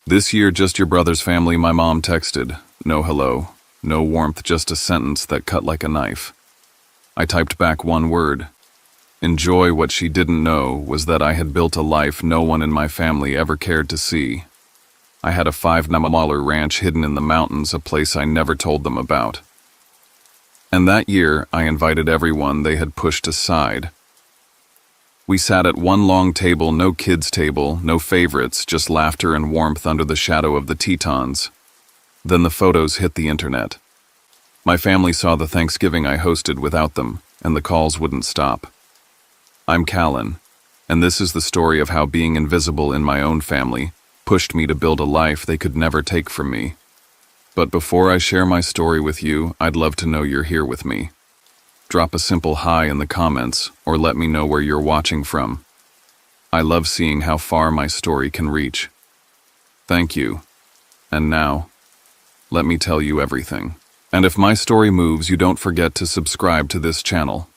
This year, just your brother's family, my mom texted. No hello, no warmth, just a sentence that cut like a knife. I typed back one word. Enjoy. What she didn't know was that I had built a life no one in my family ever cared to see. I had a $5 ranch hidden in the mountains, a place I never told them about. And that year, I invited everyone they had pushed aside. We sat at one long table, no kids' table, no favorites, just laughter and warmth under the shadow of the Tetons. Then the photos hit the internet. My family saw the Thanksgiving I hosted without them, and the calls wouldn't stop. I'm Callan, and this is the story of how being invisible in my own family pushed me to build a life they could never take from me. But before I share my story with you, I'd love to know you're here with me. Drop a simple hi in the comments, or let me know where you're watching from. I love seeing how far my story can reach. Thank you. And now, let me tell you everything. And if my story moves you, don't forget to subscribe to this channel.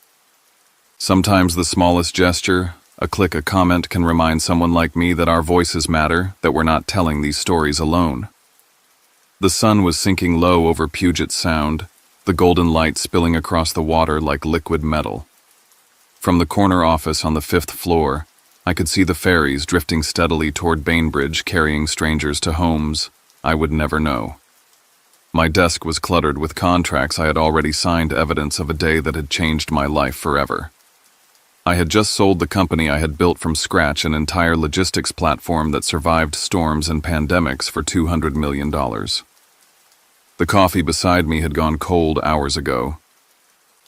Sometimes the smallest gesture, a click, a comment can remind someone like me that our voices matter, that we're not telling these stories alone. The sun was sinking low over Puget Sound, the golden light spilling across the water like liquid metal. From the corner office on the 5th floor, I could see the ferries drifting steadily toward Bainbridge, carrying strangers to homes I would never know. My desk was cluttered with contracts I had already signed, evidence of a day that had changed my life forever. I had just sold the company I had built from scratch, an entire logistics platform that survived storms and pandemics, for $200 million. The coffee beside me had gone cold hours ago.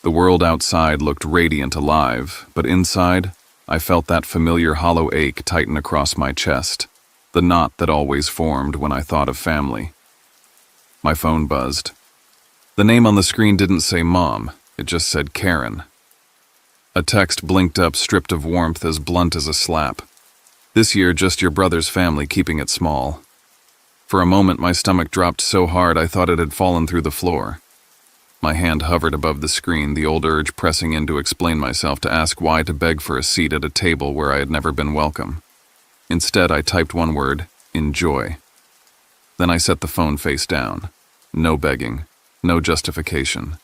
The world outside looked radiant, alive, but inside, I felt that familiar hollow ache tighten across my chest, the knot that always formed when I thought of family. My phone buzzed. The name on the screen didn't say Mom, it just said Karen. A text blinked up, stripped of warmth, as blunt as a slap. This year, just your brother's family, keeping it small. For a moment, my stomach dropped so hard I thought it had fallen through the floor. My hand hovered above the screen, the old urge pressing in to explain myself, to ask why, to beg for a seat at a table where I had never been welcome. Instead, I typed one word: enjoy. Then I set the phone face down. No begging, no justification.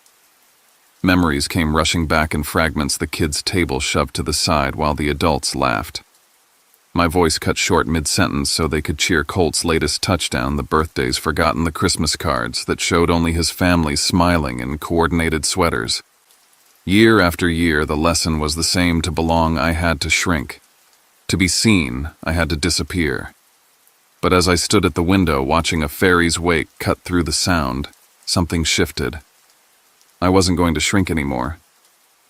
Memories came rushing back in fragments, the kids' table shoved to the side while the adults laughed. My voice cut short mid-sentence so they could cheer Colt's latest touchdown, the birthdays forgotten, the Christmas cards that showed only his family smiling in coordinated sweaters. Year after year, the lesson was the same: to belong, I had to shrink. To be seen, I had to disappear. But as I stood at the window watching a ferry's wake cut through the sound, something shifted. I wasn't going to shrink anymore.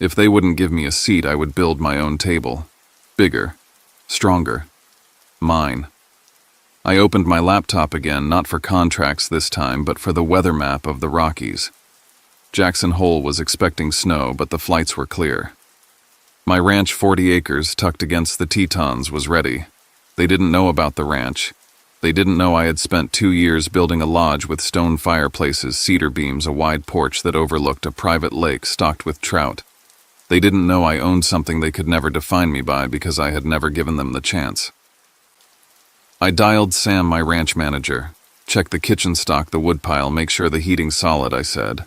If they wouldn't give me a seat, I would build my own table. Bigger. Stronger. Mine. I opened my laptop again, not for contracts this time, but for the weather map of the Rockies. Jackson Hole was expecting snow, but the flights were clear. My ranch, 40 acres tucked against the Tetons, was ready. They didn't know about the ranch. They didn't know I had spent 2 years building a lodge with stone fireplaces, cedar beams, a wide porch that overlooked a private lake stocked with trout. They didn't know I owned something they could never define me by, because I had never given them the chance. I dialed Sam, my ranch manager. Check the kitchen stock, the woodpile, make sure the heating's solid, I said.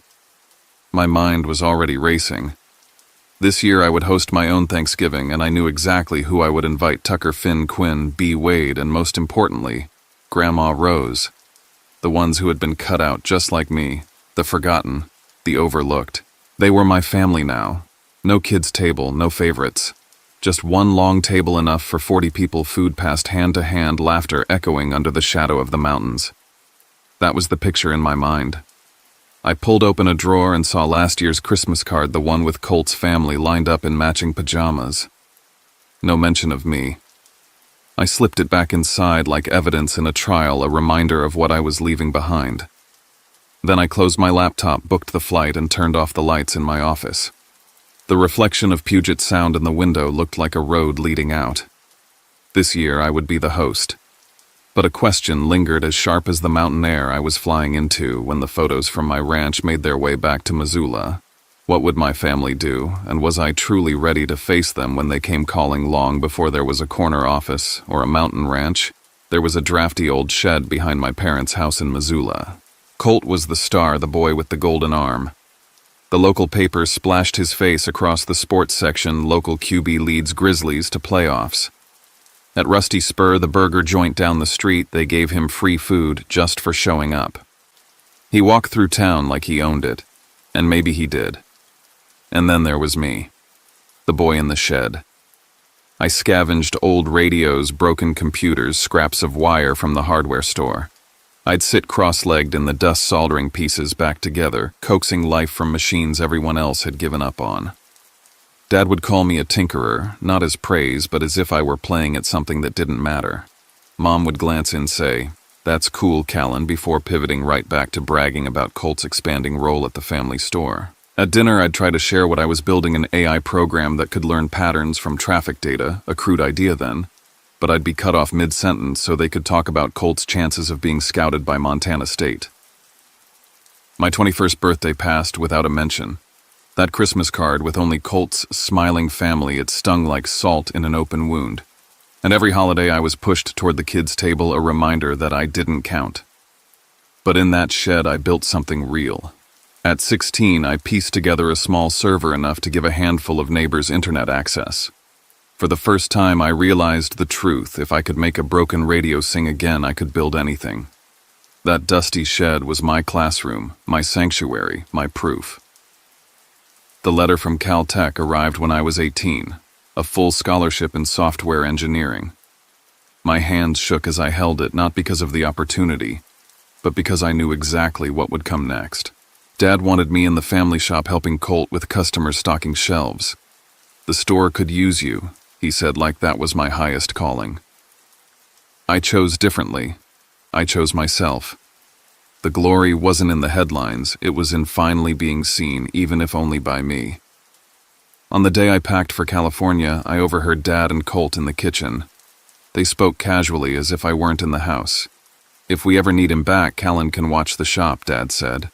My mind was already racing. This year I would host my own Thanksgiving, and I knew exactly who I would invite: Tucker, Finn, Quinn, B. Wade, and most importantly, Grandma Rose. The ones who had been cut out just like me, the forgotten, the overlooked. They were my family now. No kids' table, no favorites. Just one long table, enough for 40 people, food passed hand to hand, laughter echoing under the shadow of the mountains. That was the picture in my mind. I pulled open a drawer and saw last year's Christmas card, the one with Colt's family lined up in matching pajamas. No mention of me. I slipped it back inside like evidence in a trial, a reminder of what I was leaving behind. Then I closed my laptop, booked the flight, and turned off the lights in my office. The reflection of Puget Sound in the window looked like a road leading out. This year I would be the host. But a question lingered as sharp as the mountain air I was flying into when the photos from my ranch made their way back to Missoula. What would my family do, and was I truly ready to face them when they came calling long before there was a corner office or a mountain ranch? There was a drafty old shed behind my parents' house in Missoula. Colt was the star, the boy with the golden arm. The local paper splashed his face across the sports section. Local QB leads Grizzlies to playoffs. At Rusty Spur, the burger joint down the street, they gave him free food just for showing up. He walked through town like he owned it, and maybe he did. And then there was me, the boy in the shed. I scavenged old radios, broken computers, scraps of wire from the hardware store. I'd sit cross-legged in the dust, soldering pieces back together, coaxing life from machines everyone else had given up on. Dad would call me a tinkerer, not as praise, but as if I were playing at something that didn't matter. Mom would glance in and say, "That's cool, Callan," before pivoting right back to bragging about Colt's expanding role at the family store. At dinner, I'd try to share what I was building, an AI program that could learn patterns from traffic data, a crude idea then, but I'd be cut off mid-sentence so they could talk about Colt's chances of being scouted by Montana State. My 21st birthday passed without a mention. That Christmas card with only Colt's smiling family, it stung like salt in an open wound. And every holiday I was pushed toward the kids' table, a reminder that I didn't count. But in that shed, I built something real. At 16, I pieced together a small server enough to give a handful of neighbors internet access. For the first time, I realized the truth. If I could make a broken radio sing again, I could build anything. That dusty shed was my classroom, my sanctuary, my proof. The letter from Caltech arrived when I was 18, a full scholarship in software engineering. My hands shook as I held it, not because of the opportunity, but because I knew exactly what would come next. Dad wanted me in the family shop helping Colt with customers stocking shelves. "The store could use you," he said, like that was my highest calling. I chose differently. I chose myself. The glory wasn't in the headlines, it was in finally being seen, even if only by me. On the day I packed for California, I overheard Dad and Colt in the kitchen. They spoke casually as if I weren't in the house. "If we ever need him back, Callan can watch the shop," Dad said.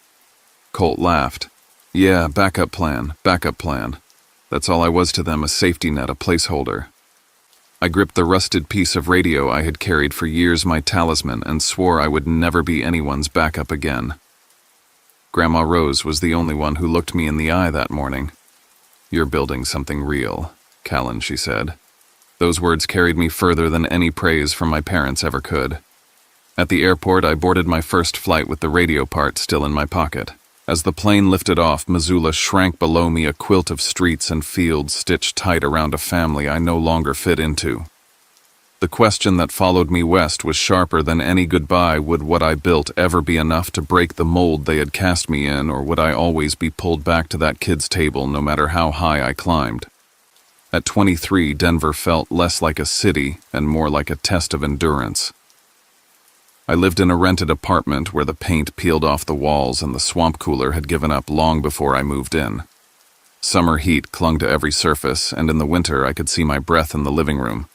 Colt laughed. "Yeah, backup plan, backup plan." That's all I was to them, a safety net, a placeholder. I gripped the rusted piece of radio I had carried for years, my talisman, and swore I would never be anyone's backup again. Grandma Rose was the only one who looked me in the eye that morning. "You're building something real, Callan," she said. Those words carried me further than any praise from my parents ever could. At the airport, I boarded my first flight with the radio part still in my pocket. As the plane lifted off, Missoula shrank below me, a quilt of streets and fields stitched tight around a family I no longer fit into. The question that followed me west was sharper than any goodbye. Would what I built ever be enough to break the mold they had cast me in, or would I always be pulled back to that kid's table no matter how high I climbed? At 23, Denver felt less like a city and more like a test of endurance. I lived in a rented apartment where the paint peeled off the walls and the swamp cooler had given up long before I moved in. Summer heat clung to every surface, and in the winter I could see my breath in the living room.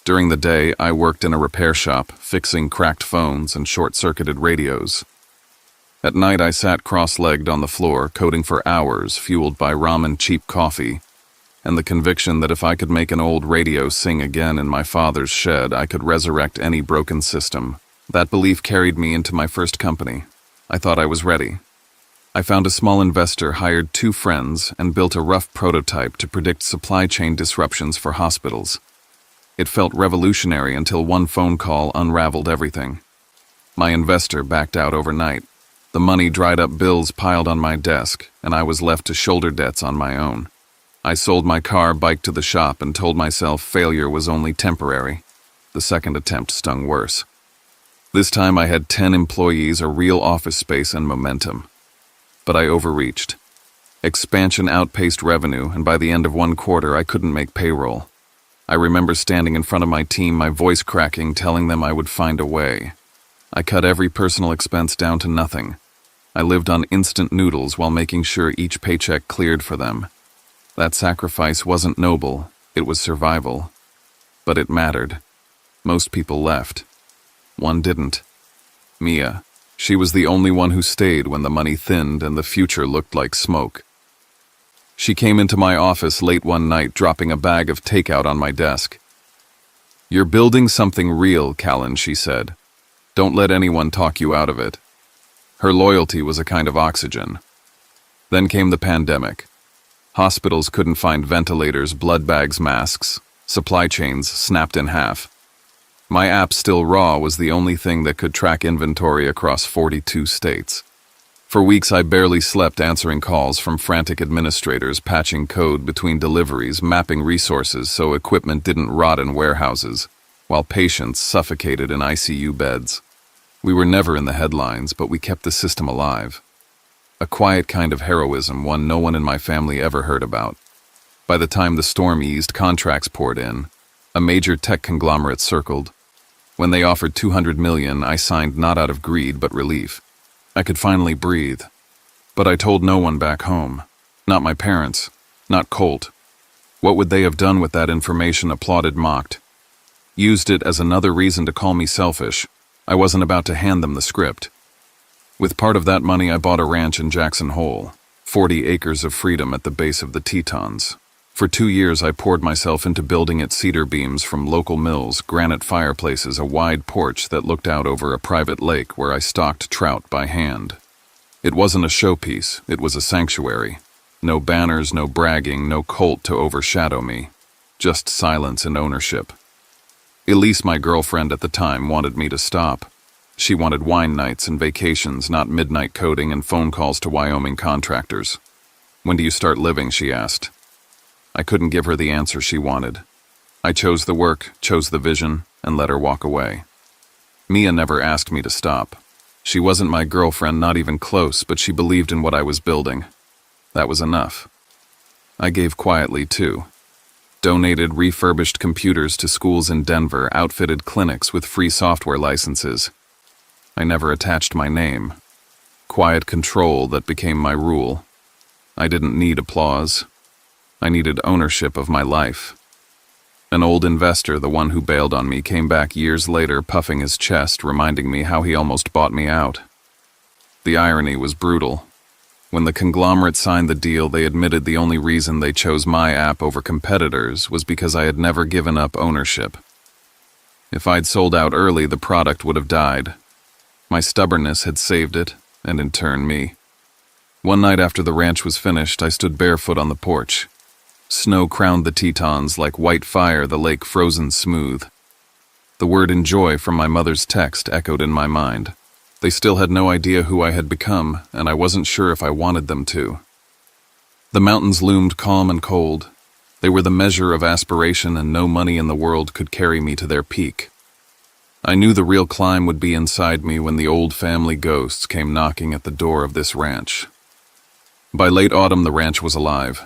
During the day, I worked in a repair shop, fixing cracked phones and short-circuited radios. At night, I sat cross-legged on the floor, coding for hours, fueled by ramen cheap coffee, and the conviction that if I could make an old radio sing again in my father's shed, I could resurrect any broken system. That belief carried me into my first company. I thought I was ready. I found a small investor, hired 2 friends, and built a rough prototype to predict supply chain disruptions for hospitals. It felt revolutionary until one phone call unraveled everything. My investor backed out overnight. The money dried up, bills piled on my desk, and I was left to shoulder debts on my own. I sold my car, biked to the shop, and told myself failure was only temporary. The second attempt stung worse. This time I had 10 employees, a real office space, and momentum. But I overreached. Expansion outpaced revenue, and by the end of one quarter I couldn't make payroll. I remember standing in front of my team, my voice cracking, telling them I would find a way. I cut every personal expense down to nothing. I lived on instant noodles while making sure each paycheck cleared for them. That sacrifice wasn't noble, it was survival. But it mattered. Most people left. One didn't. Mia. She was the only one who stayed when the money thinned and the future looked like smoke. She came into my office late one night, dropping a bag of takeout on my desk. "You're building something real, Callan," she said. "Don't let anyone talk you out of it." Her loyalty was a kind of oxygen. Then came the pandemic. Hospitals couldn't find ventilators, blood bags, masks. Supply chains snapped in half. My app, Still Raw, was the only thing that could track inventory across 42 states. For weeks, I barely slept, answering calls from frantic administrators, patching code between deliveries, mapping resources so equipment didn't rot in warehouses, while patients suffocated in ICU beds. We were never in the headlines, but we kept the system alive. A quiet kind of heroism, one no one in my family ever heard about. By the time the storm eased, contracts poured in. A major tech conglomerate circled. When they offered $200 million, I signed not out of greed but relief. I could finally breathe. But I told no one back home. Not my parents. Not Colt. What would they have done with that information? Applauded, mocked. Used it as another reason to call me selfish. I wasn't about to hand them the script. With part of that money, I bought a ranch in Jackson Hole, 40 acres of freedom at the base of the Tetons. For 2 years, I poured myself into building it: cedar beams from local mills, granite fireplaces, a wide porch that looked out over a private lake where I stocked trout by hand. It wasn't a showpiece, it was a sanctuary. No banners, no bragging, no Colt to overshadow me. Just silence and ownership. Elise, my girlfriend at the time, wanted me to stop. She wanted wine nights and vacations, not midnight coding and phone calls to Wyoming contractors. "When do you start living?" she asked. I couldn't give her the answer she wanted. I chose the work, chose the vision, and let her walk away. Mia never asked me to stop. She wasn't my girlfriend, not even close, but she believed in what I was building. That was enough. I gave quietly, too. Donated refurbished computers to schools in Denver, outfitted clinics with free software licenses. I never attached my name. Quiet control that became my rule. I didn't need applause. I needed ownership of my life. An old investor, the one who bailed on me, came back years later, puffing his chest, reminding me how he almost bought me out. The irony was brutal. When the conglomerate signed the deal, they admitted the only reason they chose my app over competitors was because I had never given up ownership. If I'd sold out early, the product would have died. My stubbornness had saved it, and in turn me. One night after the ranch was finished, I stood barefoot on the porch. Snow crowned the Tetons like white fire, the lake frozen smooth. The word "enjoy" from my mother's text echoed in my mind. They still had no idea who I had become, and I wasn't sure if I wanted them to. The mountains loomed calm and cold. They were the measure of aspiration, and no money in the world could carry me to their peak. I knew the real climb would be inside me when the old family ghosts came knocking at the door of this ranch. By late autumn, the ranch was alive.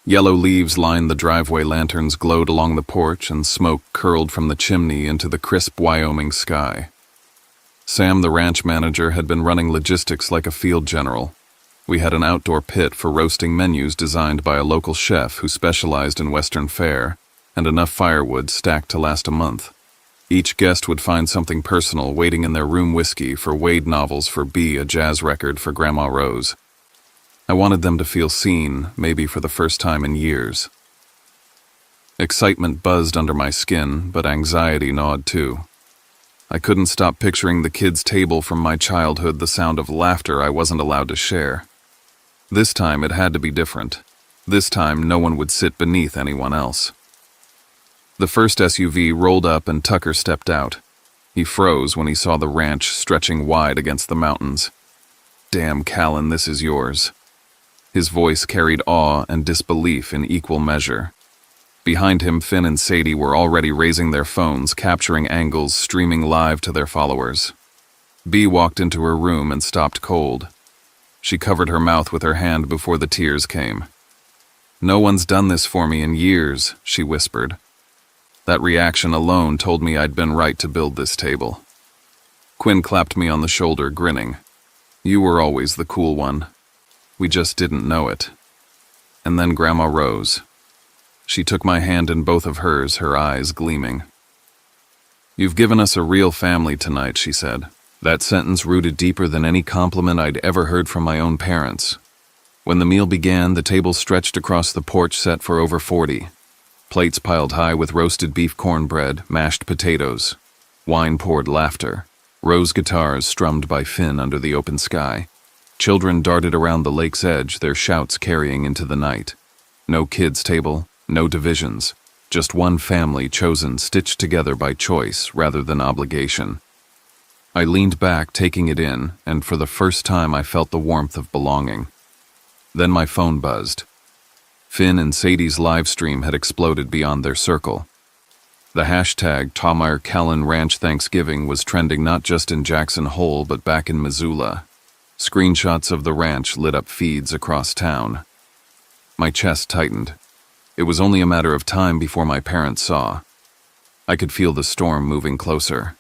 Yellow leaves lined the driveway, lanterns glowed along the porch, and smoke curled from the chimney into the crisp Wyoming sky. Sam, the ranch manager, had been running logistics like a field general. We had an outdoor pit for roasting menus designed by a local chef who specialized in Western fare, and enough firewood stacked to last a month. Each guest would find something personal waiting in their room: whiskey for Wade, novels for B, a jazz record for Grandma Rose. I wanted them to feel seen, maybe for the first time in years. Excitement buzzed under my skin, but anxiety gnawed too. I couldn't stop picturing the kids' table from my childhood, the sound of laughter I wasn't allowed to share. This time it had to be different. This time no one would sit beneath anyone else. The first SUV rolled up and Tucker stepped out. He froze when he saw the ranch stretching wide against the mountains. "Damn, Callan, this is yours." His voice carried awe and disbelief in equal measure. Behind him, Finn and Sadie were already raising their phones, capturing angles, streaming live to their followers. B walked into her room and stopped cold. She covered her mouth with her hand before the tears came. "No one's done this for me in years," she whispered. That reaction alone told me I'd been right to build this table. Quinn clapped me on the shoulder, grinning. "You were always the cool one. We just didn't know it." And then Grandma Rose. She took my hand in both of hers, her eyes gleaming. "You've given us a real family tonight," she said. That sentence rooted deeper than any compliment I'd ever heard from my own parents. When the meal began, the table stretched across the porch set for over 40. plates piled high with roasted beef cornbread, mashed potatoes, wine-poured laughter, rose guitars strummed by Finn under the open sky. Children darted around the lake's edge, their shouts carrying into the night. No kids' table, no divisions, just one family chosen, stitched together by choice rather than obligation. I leaned back, taking it in, and for the first time I felt the warmth of belonging. Then my phone buzzed. Finn and Sadie's live stream had exploded beyond their circle. The hashtag #Callan Ranch Thanksgiving was trending not just in Jackson Hole but back in Missoula. Screenshots of the ranch lit up feeds across town. My chest tightened. It was only a matter of time before my parents saw. I could feel the storm moving closer.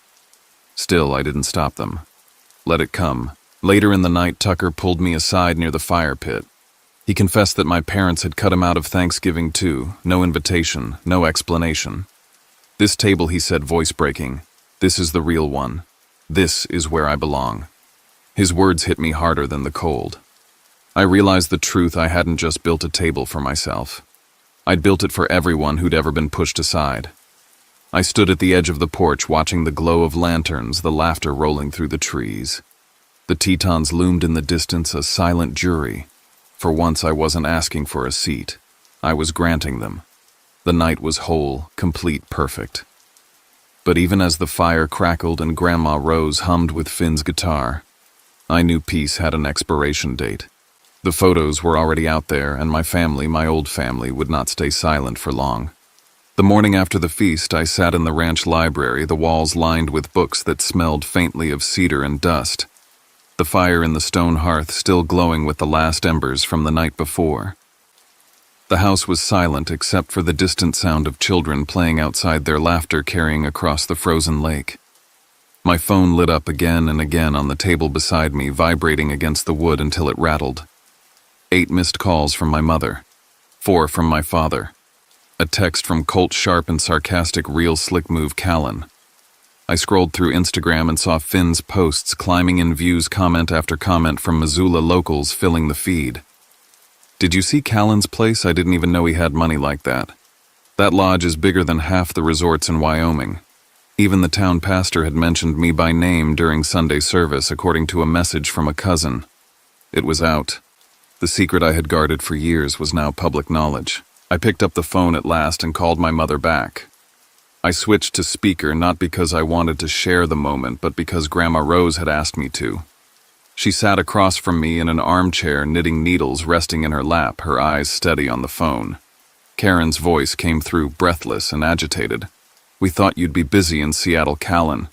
Still, I didn't stop them. Let it come. Later in the night, Tucker pulled me aside near the fire pit. He confessed that my parents had cut him out of Thanksgiving too. No invitation, no explanation. This table, he said, voice breaking. This is the real one. This is where I belong. His words hit me harder than the cold. I realized the truth. I hadn't just built a table for myself. I'd built it for everyone who'd ever been pushed aside. I stood at the edge of the porch watching the glow of lanterns, the laughter rolling through the trees. The Tetons loomed in the distance, a silent jury. For once I wasn't asking for a seat. I was granting them. The night was whole, complete, perfect. But even as the fire crackled and Grandma Rose hummed with Finn's guitar, I knew peace had an expiration date. The photos were already out there, and my family, my old family, would not stay silent for long. The morning after the feast, I sat in the ranch library, the walls lined with books that smelled faintly of cedar and dust. The fire in the stone hearth still glowing with the last embers from the night before. The house was silent except for the distant sound of children playing outside, their laughter carrying across the frozen lake. My phone lit up again and again on the table beside me, vibrating against the wood until it rattled. 8 missed calls from my mother. 4 from my father. A text from Colt Sharp and sarcastic real slick move Callan. I scrolled through Instagram and saw Finn's posts climbing in views, comment after comment from Missoula locals filling the feed. Did you see Callan's place? I didn't even know he had money like that. That lodge is bigger than half the resorts in Wyoming. Even the town pastor had mentioned me by name during Sunday service, according to a message from a cousin. It was out. The secret I had guarded for years was now public knowledge. I picked up the phone at last and called my mother back. I switched to speaker not because I wanted to share the moment, but because Grandma Rose had asked me to. She sat across from me in an armchair, knitting needles resting in her lap, her eyes steady on the phone. Karen's voice came through, breathless and agitated. "We thought you'd be busy in Seattle, Callan.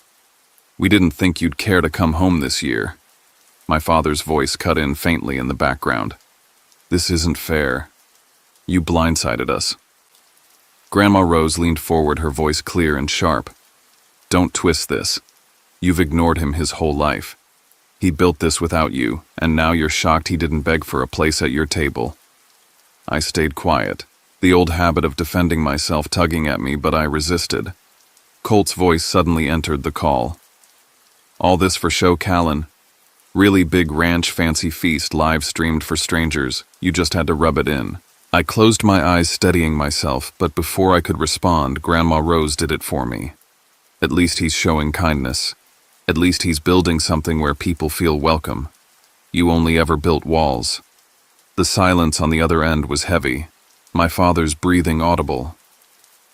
We didn't think you'd care to come home this year." My father's voice cut in faintly in the background. "This isn't fair. You blindsided us." Grandma Rose leaned forward, her voice clear and sharp. "Don't twist this. You've ignored him his whole life. He built this without you, and now you're shocked he didn't beg for a place at your table." I stayed quiet, the old habit of defending myself tugging at me, but I resisted. Colt's voice suddenly entered the call. "All this for show, Callan? Really big ranch fancy feast live streamed for strangers. You just had to rub it in." I closed my eyes, steadying myself, but before I could respond, Grandma Rose did it for me. "At least he's showing kindness. At least he's building something where people feel welcome. You only ever built walls." The silence on the other end was heavy, my father's breathing audible.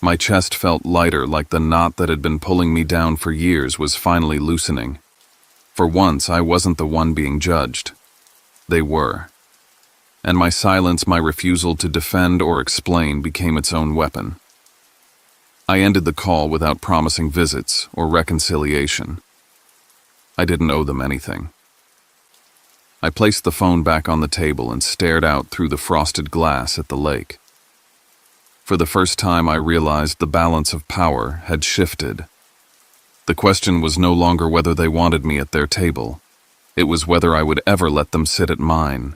My chest felt lighter, like the knot that had been pulling me down for years was finally loosening. For once, I wasn't the one being judged. They were. And my silence, my refusal to defend or explain, became its own weapon. I ended the call without promising visits or reconciliation. I didn't owe them anything. I placed the phone back on the table and stared out through the frosted glass at the lake. For the first time, I realized the balance of power had shifted. The question was no longer whether they wanted me at their table. It was whether I would ever let them sit at mine.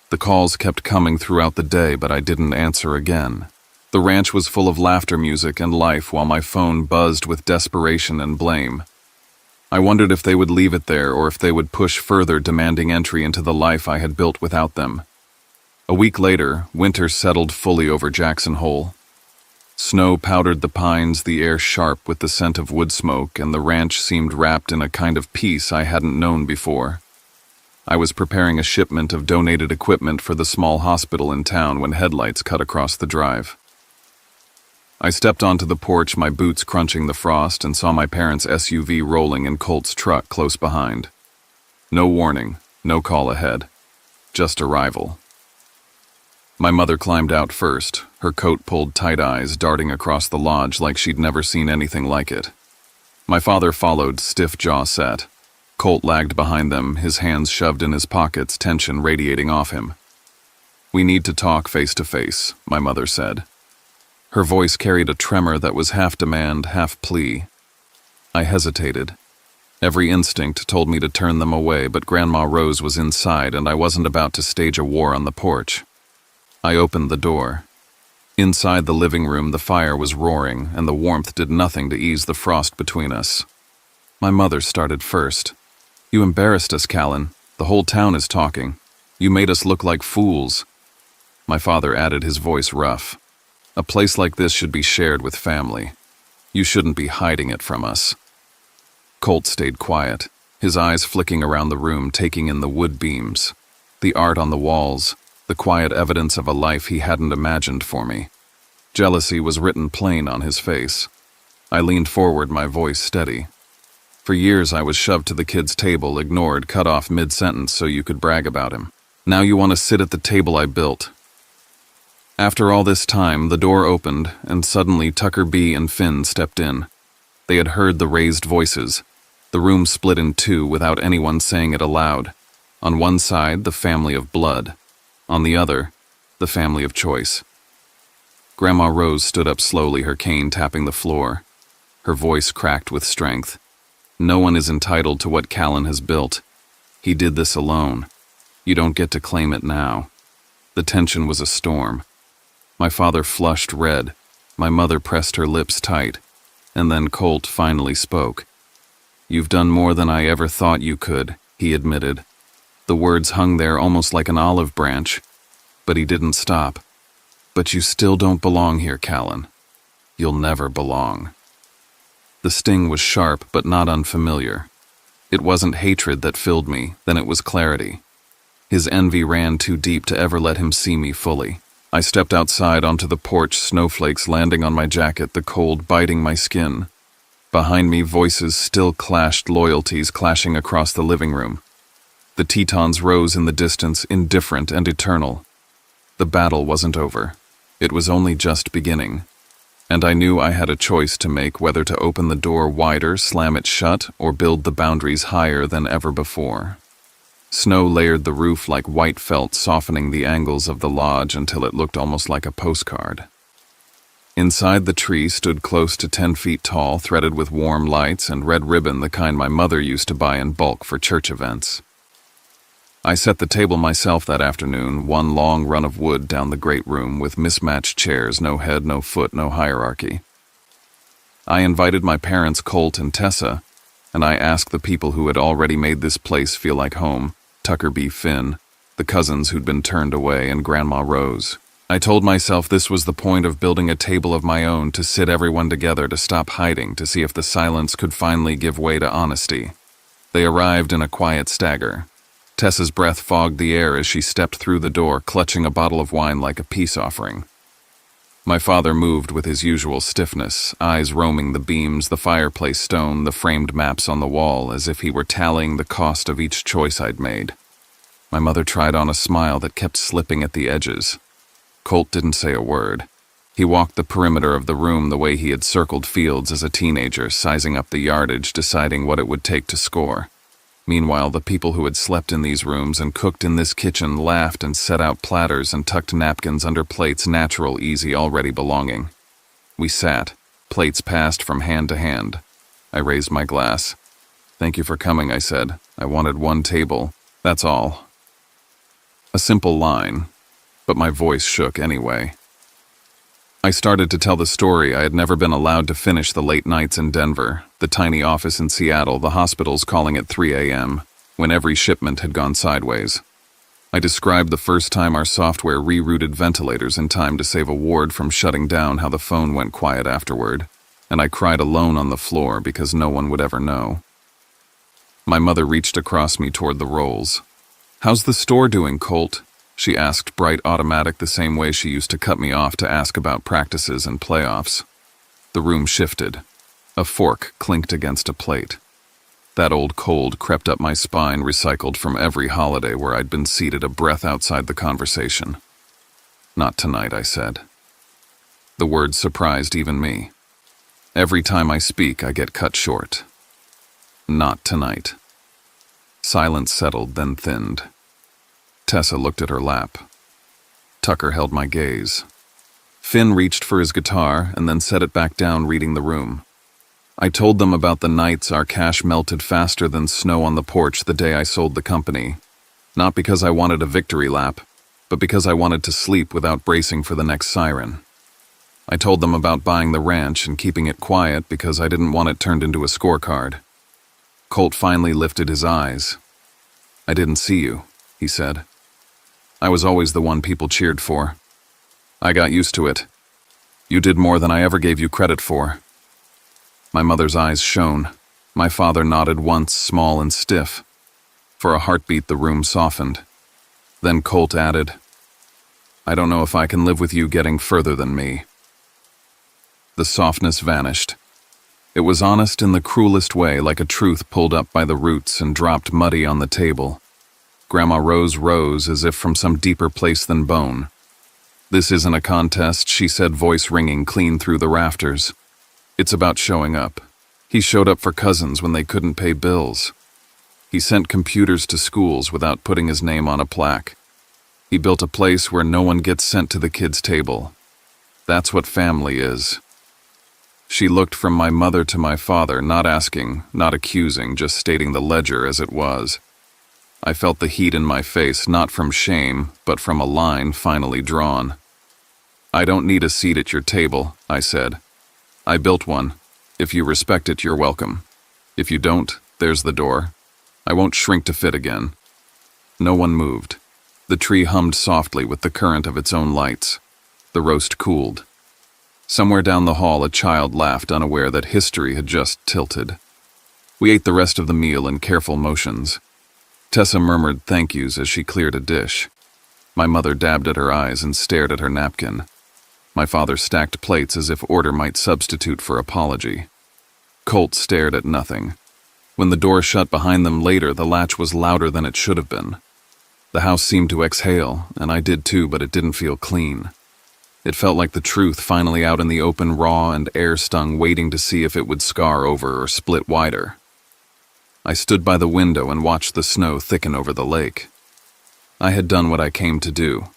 The calls kept coming throughout the day, but I didn't answer again. The ranch was full of laughter, music, and life, while my phone buzzed with desperation and blame. I wondered if they would leave it there or if they would push further, demanding entry into the life I had built without them. A week later, winter settled fully over Jackson Hole. Snow powdered the pines, the air sharp with the scent of wood smoke, and the ranch seemed wrapped in a kind of peace I hadn't known before. I was preparing a shipment of donated equipment for the small hospital in town when headlights cut across the drive. I stepped onto the porch, my boots crunching the frost, and saw my parents' SUV rolling in Colt's truck close behind. No warning, no call ahead, just arrival. My mother climbed out first, her coat pulled tight, eyes darting across the lodge like she'd never seen anything like it. My father followed, stiff jaw set. Colt lagged behind them, his hands shoved in his pockets, tension radiating off him. "We need to talk face to face," my mother said. Her voice carried a tremor that was half demand, half plea. I hesitated. Every instinct told me to turn them away, but Grandma Rose was inside and I wasn't about to stage a war on the porch. I opened the door. Inside the living room, the fire was roaring, and the warmth did nothing to ease the frost between us. My mother started first. "You embarrassed us, Callan. The whole town is talking. You made us look like fools." My father added, his voice rough. "A place like this should be shared with family. You shouldn't be hiding it from us." Colt stayed quiet, his eyes flicking around the room, taking in the wood beams, the art on the walls, the quiet evidence of a life he hadn't imagined for me. Jealousy was written plain on his face. I leaned forward, my voice steady. "For years I was shoved to the kid's table, ignored, cut off mid-sentence so you could brag about him. Now you want to sit at the table I built." After all this time, the door opened, and suddenly Tucker B. and Finn stepped in. They had heard the raised voices. The room split in two without anyone saying it aloud. On one side, the family of blood. On the other, the family of choice. Grandma Rose stood up slowly, her cane tapping the floor. Her voice cracked with strength. "No one is entitled to what Callan has built. He did this alone. You don't get to claim it now." The tension was a storm. My father flushed red. My mother pressed her lips tight. And then Colt finally spoke. "You've done more than I ever thought you could," he admitted. The words hung there almost like an olive branch, but he didn't stop. "But you still don't belong here, Callan. You'll never belong." The sting was sharp but not unfamiliar. It wasn't hatred that filled me, then it was clarity. His envy ran too deep to ever let him see me fully. I stepped outside onto the porch, snowflakes landing on my jacket, the cold biting my skin. Behind me, voices still clashed, loyalties clashing across the living room. The Tetons rose in the distance, indifferent and eternal. The battle wasn't over. It was only just beginning. And I knew I had a choice to make, whether to open the door wider, slam it shut, or build the boundaries higher than ever before. Snow layered the roof like white felt, softening the angles of the lodge until it looked almost like a postcard. Inside, the tree stood close to 10 feet tall, threaded with warm lights and red ribbon, the kind my mother used to buy in bulk for church events. I set the table myself that afternoon, one long run of wood down the great room with mismatched chairs, no head, no foot, no hierarchy. I invited my parents, Colt and Tessa, and I asked the people who had already made this place feel like home, Tucker B. Finn, the cousins who'd been turned away, and Grandma Rose. I told myself this was the point of building a table of my own, to sit everyone together, to stop hiding, to see if the silence could finally give way to honesty. They arrived in a quiet stagger. Tessa's breath fogged the air as she stepped through the door, clutching a bottle of wine like a peace offering. My father moved with his usual stiffness, eyes roaming the beams, the fireplace stone, the framed maps on the wall, as if he were tallying the cost of each choice I'd made. My mother tried on a smile that kept slipping at the edges. Colt didn't say a word. He walked the perimeter of the room the way he had circled fields as a teenager, sizing up the yardage, deciding what it would take to score. Meanwhile, the people who had slept in these rooms and cooked in this kitchen laughed and set out platters and tucked napkins under plates, natural, easy, already belonging. We sat. Plates passed from hand to hand. I raised my glass. "Thank you for coming," I said. "I wanted one table. That's all." A simple line, but my voice shook anyway. I started to tell the story I had never been allowed to finish, the late nights in Denver, the tiny office in Seattle, the hospitals calling at 3 a.m., when every shipment had gone sideways. I described the first time our software rerouted ventilators in time to save a ward from shutting down, how the phone went quiet afterward, and I cried alone on the floor because no one would ever know. My mother reached across me toward the rolls. "How's the store doing, Colt?" she asked, bright automatic, the same way she used to cut me off to ask about practices and playoffs. The room shifted. A fork clinked against a plate. That old cold crept up my spine, recycled from every holiday where I'd been seated a breath outside the conversation. "Not tonight," I said. The words surprised even me. Every time I speak, I get cut short. Not tonight. Silence settled, then thinned. Tessa looked at her lap. Tucker held my gaze. Finn reached for his guitar and then set it back down, reading the room. I told them about the nights our cash melted faster than snow on the porch the day I sold the company. Not because I wanted a victory lap, but because I wanted to sleep without bracing for the next siren. I told them about buying the ranch and keeping it quiet because I didn't want it turned into a scorecard. Colt finally lifted his eyes. "I didn't see you," he said. "I was always the one people cheered for. I got used to it. You did more than I ever gave you credit for." My mother's eyes shone. My father nodded once, small and stiff. For a heartbeat, the room softened. Then Colt added, "I don't know if I can live with you getting further than me." The softness vanished. It was honest in the cruelest way, like a truth pulled up by the roots and dropped muddy on the table. Grandma Rose rose as if from some deeper place than bone. "This isn't a contest," she said, voice ringing clean through the rafters. "It's about showing up. He showed up for cousins when they couldn't pay bills. He sent computers to schools without putting his name on a plaque. He built a place where no one gets sent to the kids' table. That's what family is." She looked from my mother to my father, not asking, not accusing, just stating the ledger as it was. I felt the heat in my face, not from shame, but from a line finally drawn. "I don't need a seat at your table," I said. "I built one. If you respect it, you're welcome. If you don't, there's the door. I won't shrink to fit again." No one moved. The tree hummed softly with the current of its own lights. The roast cooled. Somewhere down the hall, a child laughed, unaware that history had just tilted. We ate the rest of the meal in careful motions. Tessa murmured thank yous as she cleared a dish. My mother dabbed at her eyes and stared at her napkin. My father stacked plates as if order might substitute for apology. Colt stared at nothing. When the door shut behind them later, the latch was louder than it should have been. The house seemed to exhale, and I did too, but it didn't feel clean. It felt like the truth finally out in the open, raw and air-stung, waiting to see if it would scar over or split wider. I stood by the window and watched the snow thicken over the lake. I had done what I came to do.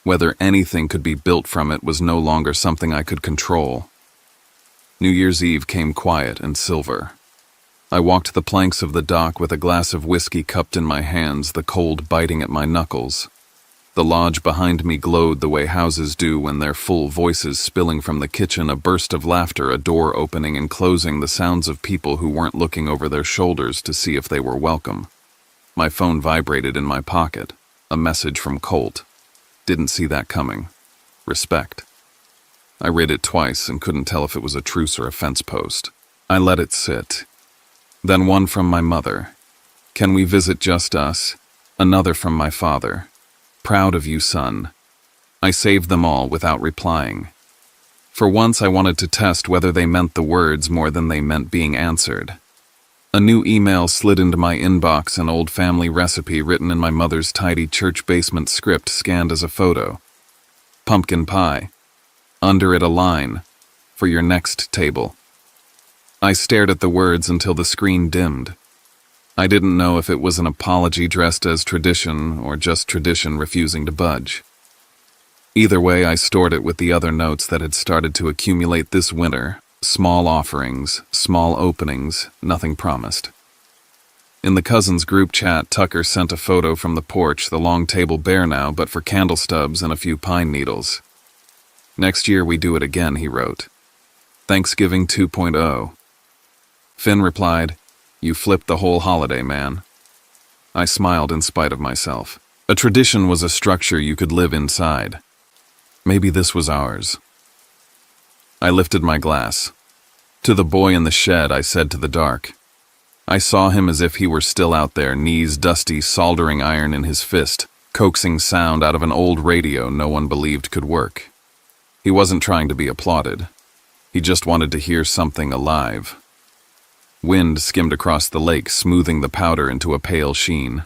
Whether anything could be built from it was no longer something I could control. New Year's Eve came quiet and silver. I walked the planks of the dock with a glass of whiskey cupped in my hands, the cold biting at my knuckles. The lodge behind me glowed the way houses do when their full voices spilling from the kitchen, a burst of laughter, a door opening and closing, the sounds of people who weren't looking over their shoulders to see if they were welcome. My phone vibrated in my pocket. A message from Colt. Didn't see that coming. Respect. I read it twice and couldn't tell if it was a truce or a fence post. I let it sit. Then one from my mother. "Can we visit just us?" Another from my father. "Proud of you, son." I saved them all without replying. For once I wanted to test whether they meant the words more than they meant being answered. A new email slid into my inbox, an old family recipe written in my mother's tidy church basement script scanned as a photo. Pumpkin pie. Under it a line, "For your next table." I stared at the words until the screen dimmed. I didn't know if it was an apology dressed as tradition or just tradition refusing to budge. Either way, I stored it with the other notes that had started to accumulate this winter. Small offerings, small openings, nothing promised. In the cousins group chat, Tucker sent a photo from the porch, the long table bare now, but for candle stubs and a few pine needles. "Next year we do it again," he wrote. "Thanksgiving 2.0. Finn replied, "You flipped the whole holiday, man." I smiled in spite of myself. A tradition was a structure you could live inside. Maybe this was ours. I lifted my glass. To the boy in the shed, I said to the dark. I saw him as if he were still out there, knees dusty, soldering iron in his fist, coaxing sound out of an old radio no one believed could work. He wasn't trying to be applauded. He just wanted to hear something alive. Wind skimmed across the lake, smoothing the powder into a pale sheen.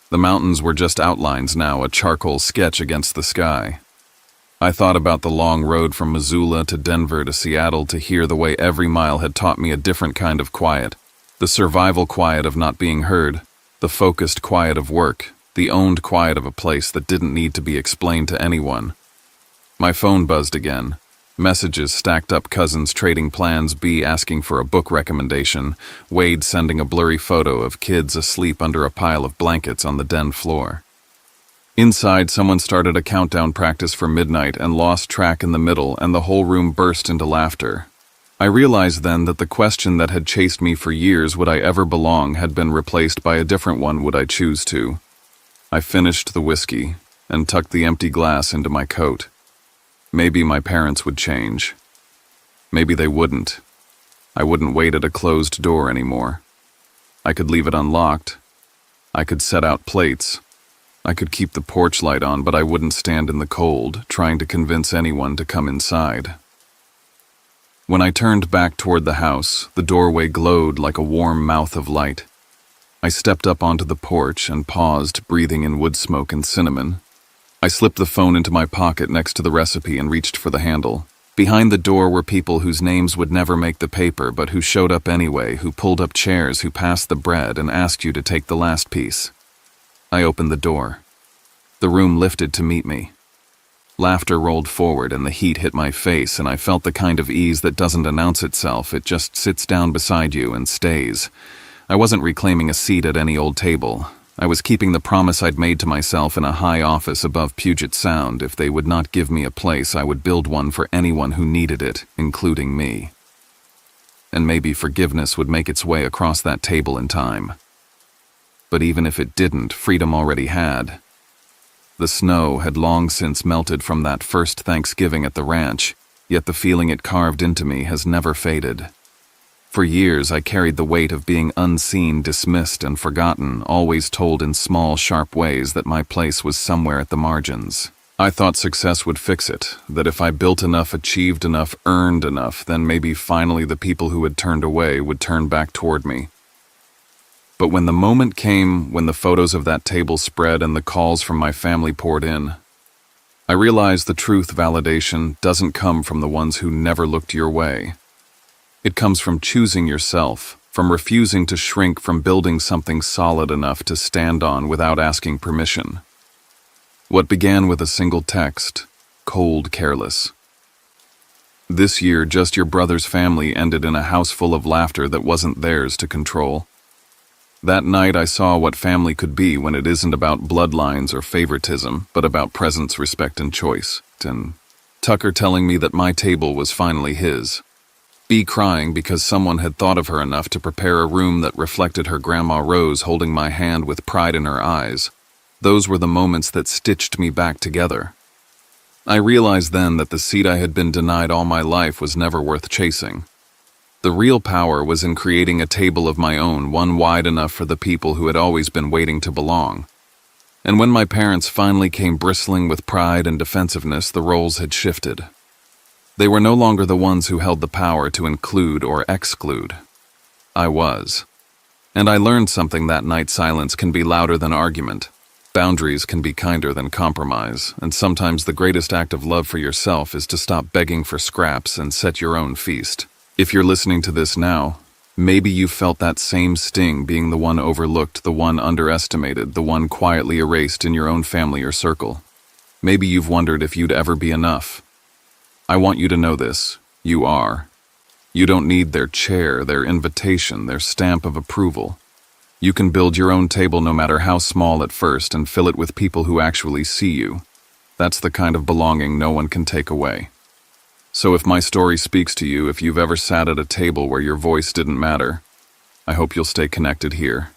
The mountains were just outlines now, a charcoal sketch against the sky. I thought about the long road from Missoula to Denver to Seattle to hear the way every mile had taught me a different kind of quiet. The survival quiet of not being heard, the focused quiet of work, the owned quiet of a place that didn't need to be explained to anyone. My phone buzzed again. Messages stacked up, cousins trading plans, B asking for a book recommendation, Wade sending a blurry photo of kids asleep under a pile of blankets on the den floor. Inside, someone started a countdown practice for midnight and lost track in the middle, and the whole room burst into laughter. I realized then that the question that had chased me for years, would I ever belong, had been replaced by a different one, would I choose to? I finished the whiskey and tucked the empty glass into my coat. Maybe my parents would change. Maybe they wouldn't. I wouldn't wait at a closed door anymore. I could leave it unlocked. I could set out plates. I could keep the porch light on, but I wouldn't stand in the cold, trying to convince anyone to come inside. When I turned back toward the house, the doorway glowed like a warm mouth of light. I stepped up onto the porch and paused, breathing in wood smoke and cinnamon. I slipped the phone into my pocket next to the recipe and reached for the handle. Behind the door were people whose names would never make the paper, but who showed up anyway, who pulled up chairs, who passed the bread and asked you to take the last piece. I opened the door. The room lifted to meet me. Laughter rolled forward and the heat hit my face, and I felt the kind of ease that doesn't announce itself, it just sits down beside you and stays. I wasn't reclaiming a seat at any old table. I was keeping the promise I'd made to myself in a high office above Puget Sound. If they would not give me a place, I would build one for anyone who needed it, including me. And maybe forgiveness would make its way across that table in time. But even if it didn't, freedom already had. The snow had long since melted from that first Thanksgiving at the ranch, yet the feeling it carved into me has never faded. For years, I carried the weight of being unseen, dismissed, and forgotten, always told in small, sharp ways that my place was somewhere at the margins. I thought success would fix it, that if I built enough, achieved enough, earned enough, then maybe finally the people who had turned away would turn back toward me. But when the moment came, when the photos of that table spread and the calls from my family poured in, I realized the truth validation doesn't come from the ones who never looked your way. It comes from choosing yourself, from refusing to shrink, from building something solid enough to stand on without asking permission. What began with a single text, cold, careless. This year, just your brother's family ended in a house full of laughter that wasn't theirs to control. That night I saw what family could be when it isn't about bloodlines or favoritism, but about presence, respect, and choice. And Tucker telling me that my table was finally his. B crying because someone had thought of her enough to prepare a room that reflected her Grandma Rose holding my hand with pride in her eyes. Those were the moments that stitched me back together. I realized then that the seat I had been denied all my life was never worth chasing. The real power was in creating a table of my own, one wide enough for the people who had always been waiting to belong. And when my parents finally came bristling with pride and defensiveness, the roles had shifted. They were no longer the ones who held the power to include or exclude. I was. And I learned something that night: silence can be louder than argument. Boundaries can be kinder than compromise, and sometimes the greatest act of love for yourself is to stop begging for scraps and set your own feast. If you're listening to this now, maybe you felt that same sting, being the one overlooked, the one underestimated, the one quietly erased in your own family or circle. Maybe you've wondered if you'd ever be enough. I want you to know this: you are. You don't need their chair, their invitation, their stamp of approval. You can build your own table, no matter how small at first, and fill it with people who actually see you. That's the kind of belonging no one can take away. So if my story speaks to you, if you've ever sat at a table where your voice didn't matter, I hope you'll stay connected here.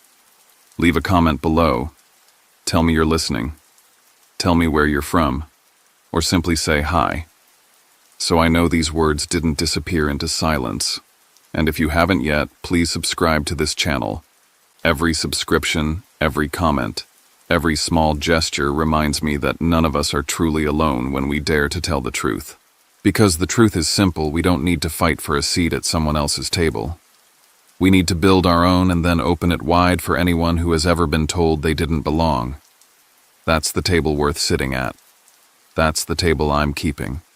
Leave a comment below. Tell me you're listening. Tell me where you're from. Or simply say hi. So I know these words didn't disappear into silence. And if you haven't yet, please subscribe to this channel. Every subscription, every comment, every small gesture reminds me that none of us are truly alone when we dare to tell the truth. Because the truth is simple, we don't need to fight for a seat at someone else's table. We need to build our own and then open it wide for anyone who has ever been told they didn't belong. That's the table worth sitting at. That's the table I'm keeping.